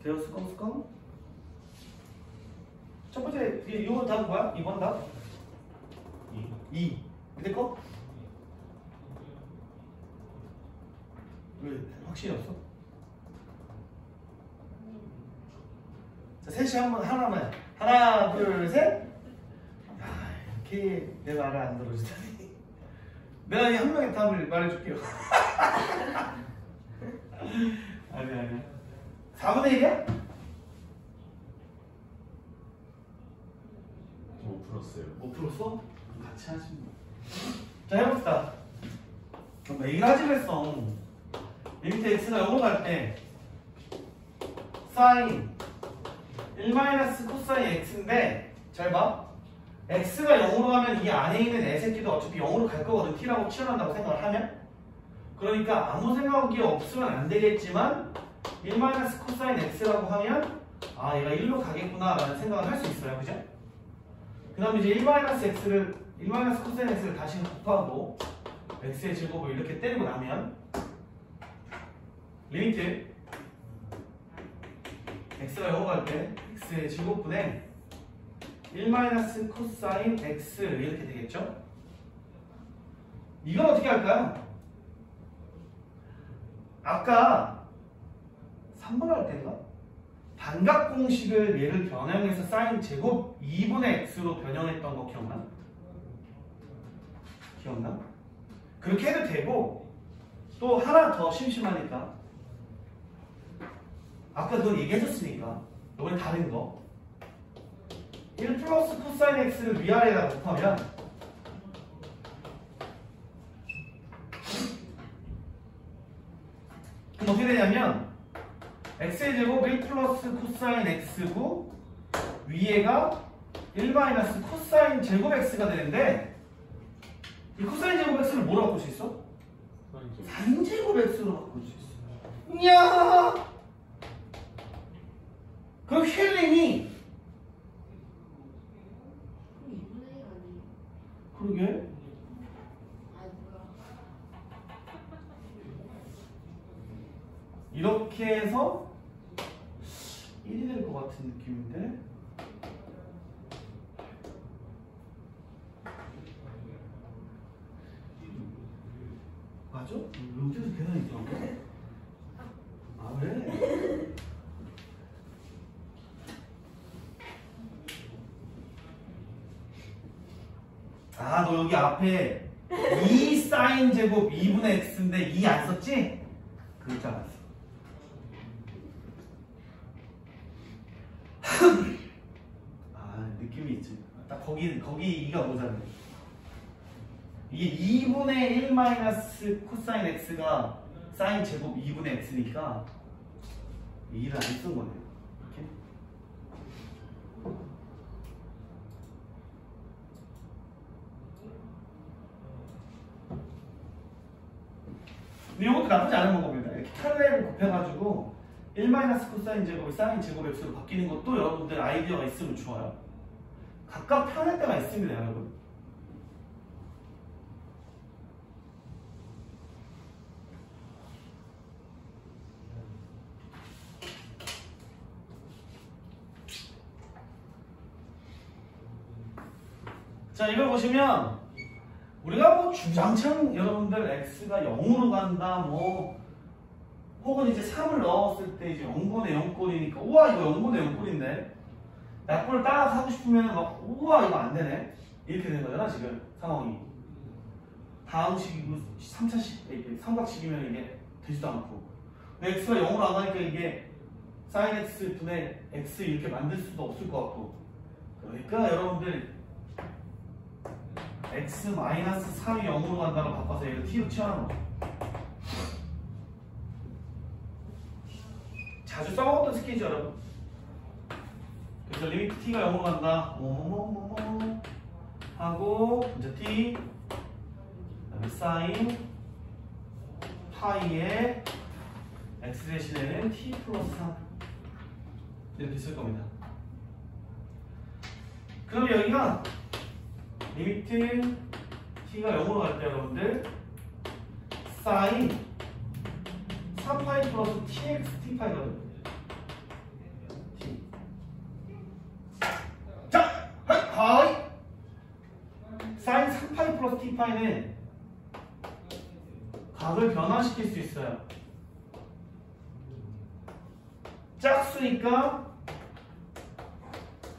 돼요? 수컴? 첫 번째 이거 답은 뭐야? 2번 답? 2. 밑에 거? 왜 확실히 없어? 자, 셋이 한번 하나만. 하나, 둘, 셋. 야, 이렇게 내 말을 안 들어주다니. 내가 이 한 명의 답을 말해줄게요. 아니야. 4분의 1이야? 못 풀었어요. 못 풀었어? 그럼 같이 하지 뭐. 자, 해봅시다. 그럼 얘기를 하지 그랬어. 리미트 x가 0으로 갈 때 사인 1 코사인 x인데 잘 봐. x가 0으로 가면 이 안에 있는 애 새끼도 어차피 0으로 갈 거거든. t라고 치환한다고 생각을 하면. 그러니까 아무 생각이 없으면 안 되겠지만 1 코사인 x라고 하면 아 얘가 1로 가겠구나 라는 생각을 할 수 있어요. 그죠? 그 다음에 이제 1 코사인 x를 다시 곱하고 x의 제곱을 이렇게 때리고 나면 리미트 x가 0으로 갈 때 x의 제곱분의 1 코사인 x 이렇게 되겠죠? 이건 어떻게 할까요? 아까 3번 할 때가 반각 공식을 얘를 변형해서 사인 제곱 2분의 x로 변형했던 거 기억나? 기억나? 그렇게 해도 되고 또 하나 더 심심하니까 아까 그거 얘기해줬으니까 이번에 다른 거 1 플러스 코사인 x를 위아래에다 곱하면 그럼 어떻게 되냐면 x의 제곱 1 플러스 코사인 x고 위에가 1 마이너스 코사인 제곱 x가 되는데 이 코사인 제곱 x를 뭐로 바꿀 수 있어? 사인 제곱 x로 바꿀 수 있어. 이야! 그럼 힐링이 그러게 이렇게 해서 1이 될 것 같은 느낌인데 맞아? 여기서 계산이 있더라고. 아 그래? 아 너 여기 앞에 2 사인 제곱 2분의 x인데 2 안 썼지? 그럴 줄 알았어. 아 느낌이 있지. 딱 거기 2가 모자르네. 이게 2분의 1 마이너스 코사인 x가 사인 제곱 2분의 x니까 2를 안 쓴 거네. 이렇게. 근데 이것도 나쁘지 않은 방법입니다. 이렇게 탈레를 곱해가지고 1 마이너스 코사인 제곱이 사인 제곱 x로 바뀌는 것도 여러분들 아이디어가 있으면 좋아요. 각각 편할 때가 있습니다, 여러분. 자, 이걸 보시면 우리가 뭐 주장창 여러분들 x가 0으로 간다 뭐 혹은 이제 3을 넣었을 때 이제 0분의 0꼴이니까 우와 이거 0분의 0꼴인데 약분을 따라서 하고 싶으면 막 우와 이거 안 되네 이렇게 되는 거잖아 지금 상황이. 다음 식이고 3차식 이게 삼각식이면 이게 되지도 않고 x가 0으로 안 가니까 이게 sin x 분의 x 이렇게 만들 수도 없을 것 같고 그러니까 여러분들 x 마이너스 3이 0으로 간다고 바꿔서 얘를 t로 치환하는 거죠. 자주 써먹었던 스킬이죠 여러분. 그래서 리미트 t가 0으로 간다 뭐뭐뭐뭐 하고 이제 t 그다음에 sin 파이의 x 대신에는 t 플러스 3 이렇게 쓸 겁니다. 그럼 여기가 리미트 t가 0으로 갈 때 여러분들 sin 4파이 플러스 tx t파이거든. t파이는 각을 변화시킬 수 있어요. 짝수니까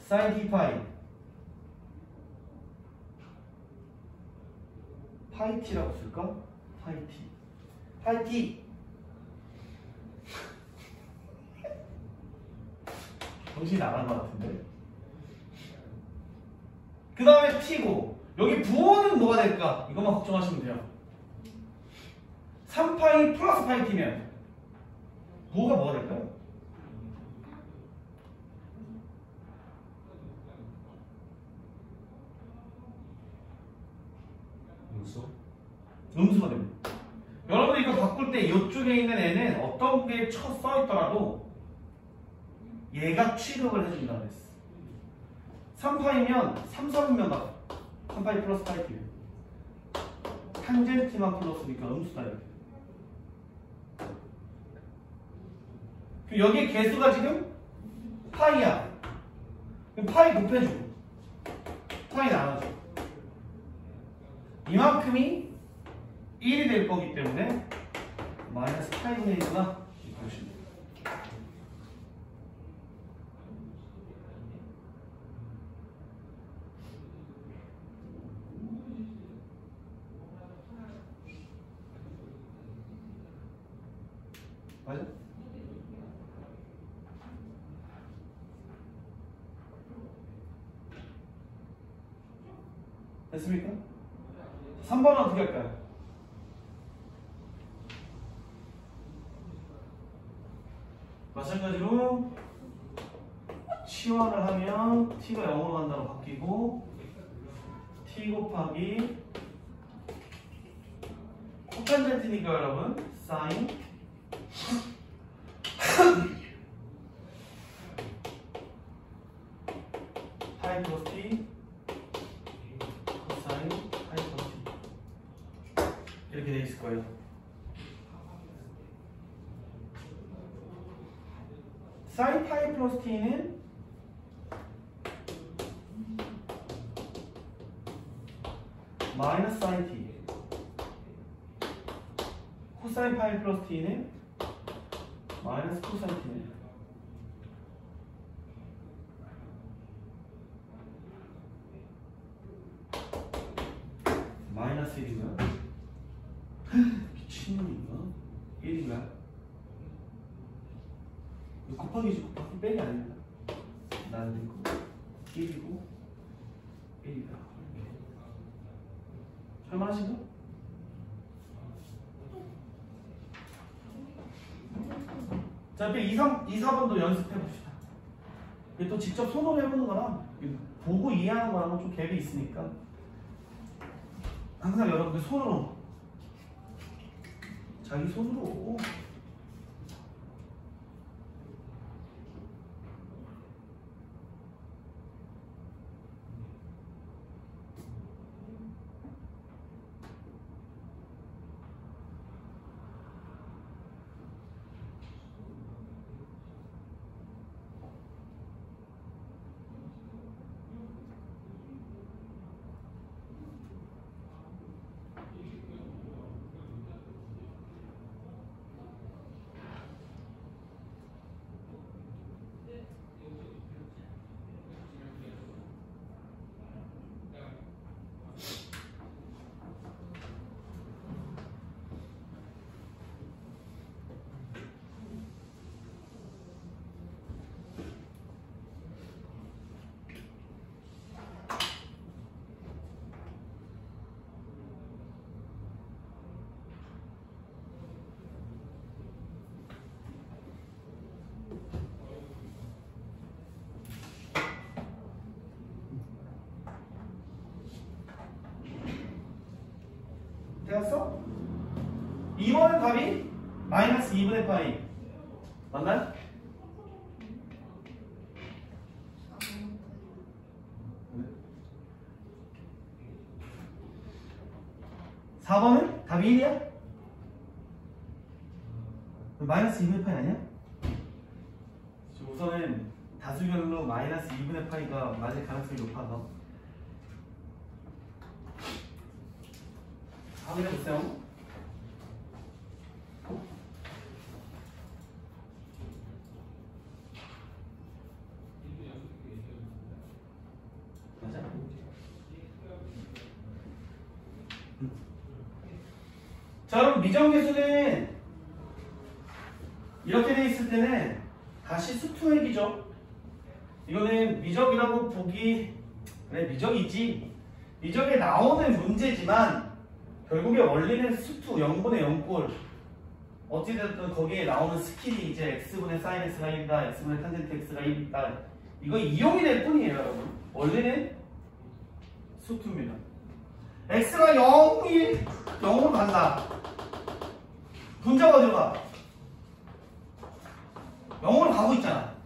sin t파이 파이 t라고 쓸까? 파이 t 정신이 나간 것 같은데. 그 다음에 t고 여기 부호는 뭐가 될까? 이것만 걱정하시면 돼요. 3파이 플러스 파이 t면 부호가 뭐가 될까요? 음수가 됩니다. 여러분 이거 바꿀 때 이쪽에 있는 애는 어떤 게 써있더라도 얘가 취급을 해준다고 했어. 3파이면 3, 4분면 막 3파이 플러스 파이 t면 탄젠트만 플러스니까 음수다 이렇게. 여기에 개수가 지금 파이야. 그럼 파이 곱해주고 파이 나눠줘. 이만큼이 1이 될 거기 때문에 마이너스 파이분의 1가 보시면 맞아? 됐습니까? 3번은 어떻게 할까요? 마찬가지로 치환을 하면 t가 0으로 간다고 바뀌고 t 곱하기 코탄젠트니까 여러분 sin 파이 플러스 t 코사인 파이 플러스 t 이렇게 돼 있을 거예요. sin 파이 플러스 t는 마이너스 sin t, 코사인 파이 플러스 t는 마이너스 코사인 t입니다. 마이너스 1인가? 미친놈인가? 1인가? 이거 곱하기지 곱하기 빼기 아닙니다. 나는 이거 1이고 1이다. 할만하신가? 자, 2, 4번도 연습해봅시다. 이게 또 직접 손으로 해보는 거랑 보고 이해하는 거랑은 좀 갭이 있으니까 항상 여러분들 손으로 자기 손으로 되었어? 2번은 답이 마이너스 2분의 파이 맞나요? 네. 4번은 답이 1이야? 마이너스 2분의 파이 아니야? 우선은 다수결로 마이너스 2분의 파이가 맞을 가능성이 높아서 확인해보세요. 맞아? 자, 그럼 미정계수는 이렇게 돼 있을 때는 다시 수투획이죠. 이거는 미적이라고 보기, 그래 미적이지. 미적에 나오는 문제지만 결국에 원리는 수투 0분의 0꼴. 어찌됐든 거기에 나오는 스킬이 이제 x분의 sin x가 1이다, x분의 탄젠트 x가 1이다. 이거 이용이 될 뿐이에요, 여러분. 원리는 수투입니다. x가 0이 0으로 간다. 분자가 어디로 가? 0으로 가고 있잖아.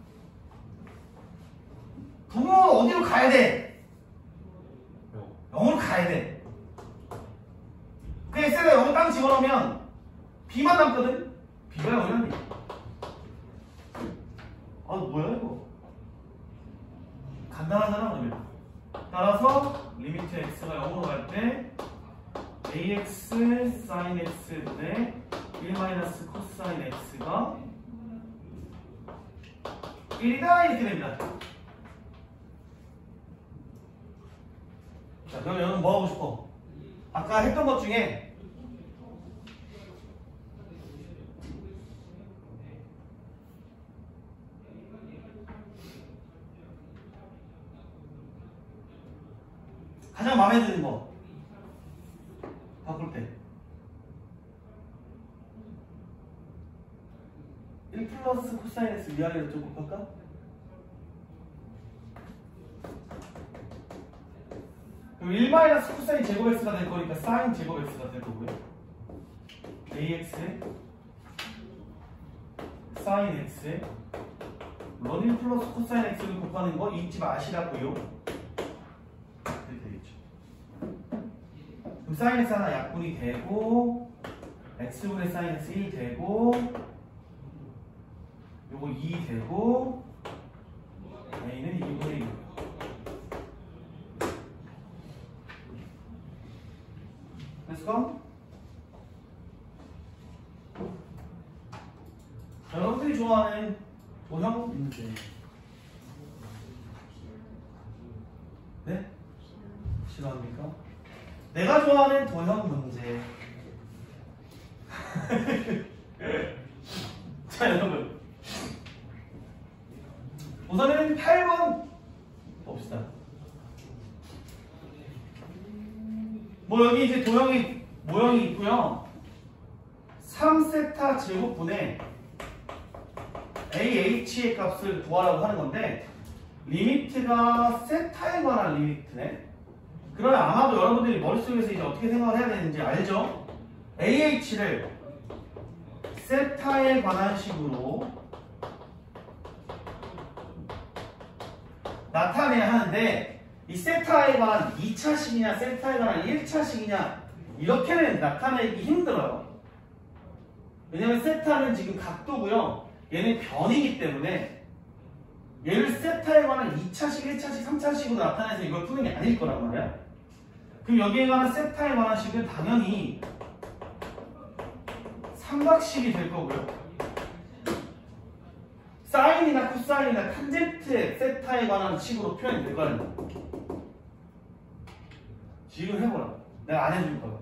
부모 어디로 가야 돼? 0으로 가야 돼. 그 x가 0을 딱 집어넣으면 b만 남거든? b가 0이라니. 아, 뭐야 이거? 간단하잖아, 그러면. 따라서 리미트 x가 0으로 갈 때 ax sin x분의 1 코사인 x가 1이다 이렇게 됩니다. 자, 그럼 여러분 뭐 하고 싶어? 아까 했던 것 중에 가장 마음에 드는 거 바꿀 때 1 플러스 코사인 x 위아래로 좀 곱할까? 그럼 1 마이너스 코사인 제곱 x가 될 거니까 사인 제곱 x가 될 거고요. ax에 사인 x에 물론 1 플러스 코사인 x를 곱하는 거 잊지 마시라고요. 이렇게 되겠죠. 그럼 사인 x 하나 약분이 되고 x분의 사인 x 1 되고 요거 2 되고 a는 2분의 1. 됐어? 여러분들이 좋아하는 도형 문제. 네? 싫어합니까? 내가 좋아하는 도형 문제. 자, 여러분. 우선은 8번 봅시다. 뭐 여기 이제 도형이 모형이 있고요. 3세타 제곱분의 AH의 값을 구하라고 하는 건데 리미트가 세타에 관한 리미트네. 그러면 아마도 여러분들이 머릿속에서 이제 어떻게 생각을 해야 되는지 알죠? AH를 세타에 관한 식으로 나타내야 하는데 이 세타에 관한 2차식이냐 세타에 관한 1차식이냐 이렇게는 나타내기 힘들어요. 왜냐면 세타는 지금 각도고요. 얘는 변이기 때문에 얘를 세타에 관한 2차식, 1차식, 3차식으로 나타내서 이걸 푸는 게 아닐 거란 말이야. 그럼 여기에 관한 세타에 관한 식은 당연히 삼각식이 될 거고요. 사인이나 코사인이나 탄젠트 세타에 관한 식으로 표현이 될 거라는 거야. 지금 해보라. 내가 안 해줄 거야.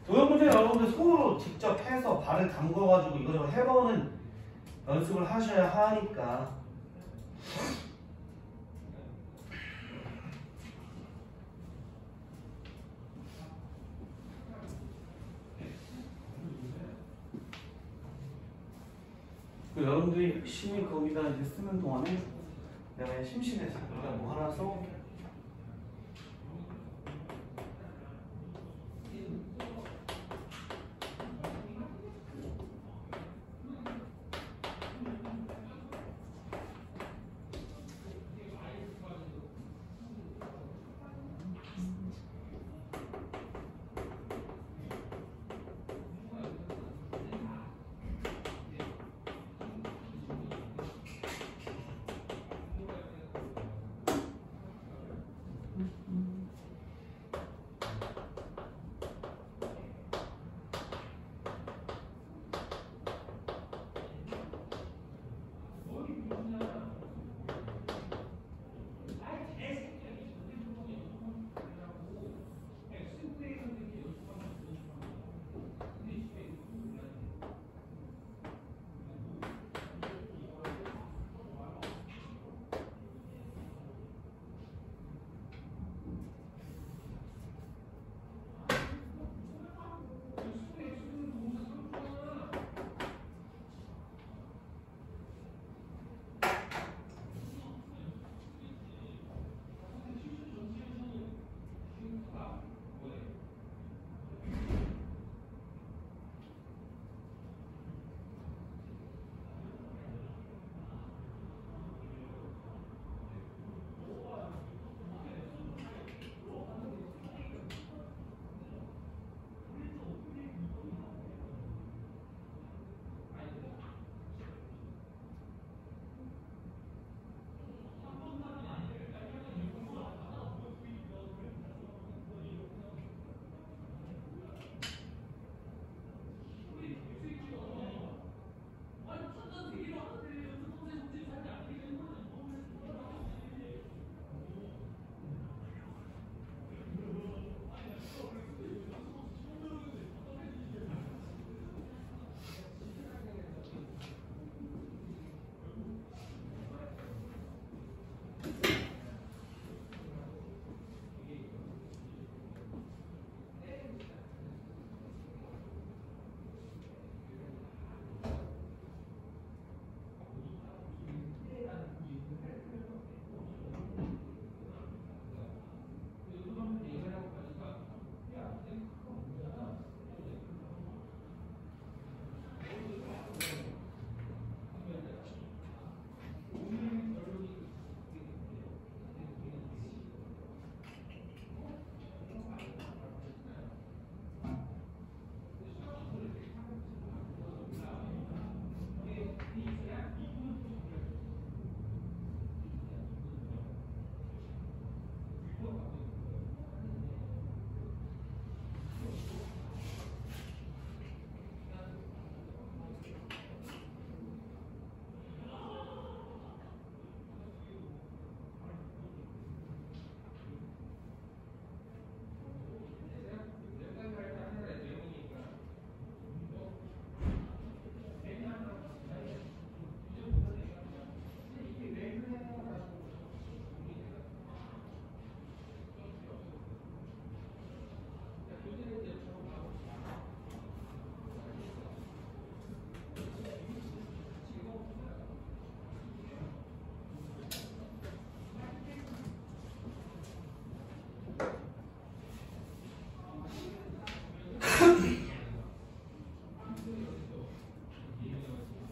도형 문제 여러분들 손으로 직접 해서 발을 담궈가지고 이거저거 해보는 연습을 하셔야 하니까. 여러분들이 열심히 거기다 이제 쓰는 동안에 내가 심심해서 일단 뭐 하나 써볼게.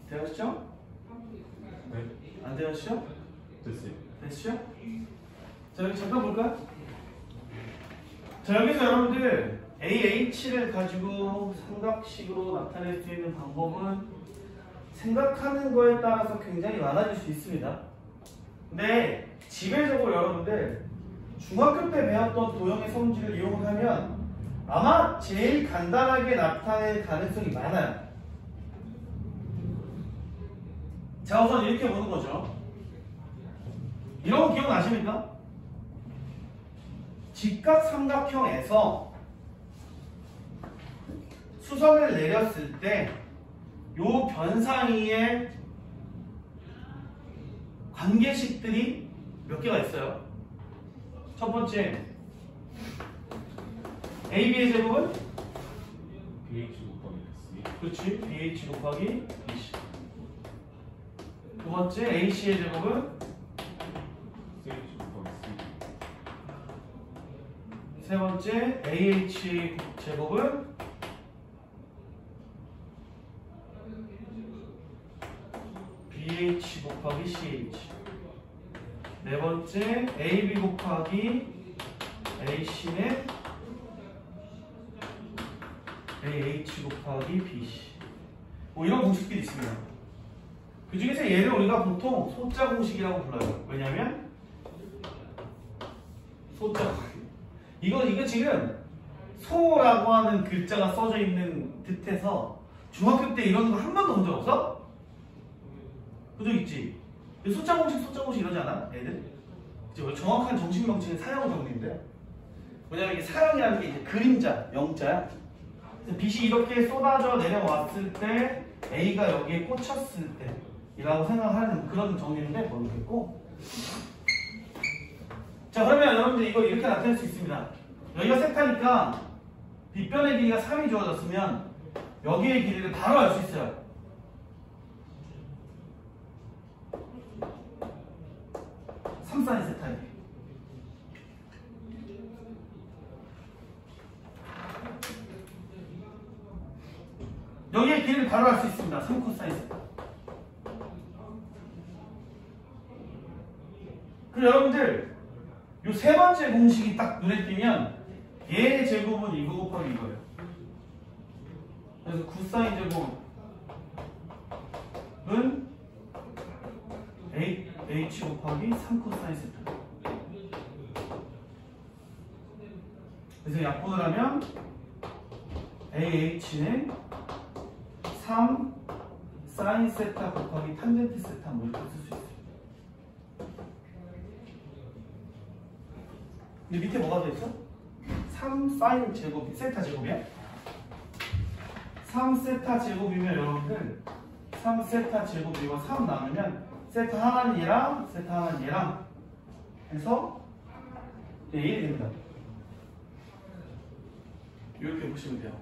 되었죠? 네. 안 되었죠? 됐어요. 됐죠? 자, 여기 잠깐 볼까요? 자, 여기서 여러분들 AH를 가지고 삼각식으로 나타낼 수 있는 방법은 생각하는 거에 따라서 굉장히 많아질 수 있습니다. 근데 지배적으로 여러분들 중학교 때 배웠던 도형의 성질을 이용하면 아마 제일 간단하게 나타낼 가능성이 많아요. 자, 우선 이렇게 보는 거죠. 이런 거 기억나십니까? 직각삼각형에서 수선을 내렸을 때 요 변상위에 관계식들이 몇 개가 있어요. 첫 번째, AB의 제곱은? BH 곱하기 C. 그렇지, BH 곱하기 BC. 두 번째, AC의 제곱은? CH 곱하기 C. 세 번째, AH 제곱은? BH 곱하기 CH. 네 번째, AB 곱하기 AC는 AH 곱하기 BC. 뭐 이런 공식들이 있습니다. 그 중에서 얘를 우리가 보통 소자 공식이라고 불러요. 왜냐면 소자 이거 지금 소라고 하는 글자가 써져 있는 듯해서 중학교 때 이런 거 한 번도 본 적 없어? 본 적 있지? 소자 공식 이러지 않아? 애들? 이제 정확한 정식 명칭은 사형 정리인데 왜냐면 이게 사형이라는 게 이제 그림자, 영자야. 그래서 빛이 이렇게 쏟아져 내려왔을 때 A가 여기에 꽂혔을 때 이라고 생각하는 그런 정리인데 모르겠고. 자, 그러면 여러분들 이거 이렇게 나타낼 수 있습니다. 여기가 세타니까 빗변의 길이가 3이 주어졌으면 여기의 길이를 바로 알 수 있어요. 3사인 세타에. 여기의 길이를 바로 알 수 있습니다. 3코사인 세타. 그럼 여러분들 요 세 번째 공식이 딱 눈에 띄면 얘의 제곱은 이거 곱하기 이거예요. 그래서 9사인 제곱은 H 곱하기 3코사인 세타. 그래서 약분을 하면 AH는 3 사인 세타 곱하기 탄젠트 세타 뭐 이렇게 쓸 수 있어요. 근데 밑에 뭐가 더 있어? 3 사인 제곱, 세타 제곱이야? 3 세타 제곱이면 여러분들 3 세타 제곱이고 3 나누면 세타 하나는 얘랑 세타 하나는 얘랑 해서 이렇게 됩니다. 이렇게 보시면 돼요.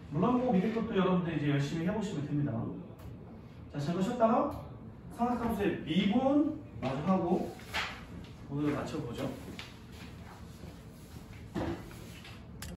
물론 뭐 밑에 것도 여러분들 이제 열심히 해보시면 됩니다. 자, 잠깐 쉬었다가 삼각함수의 미분 마저 하고 오늘을 마쳐보죠.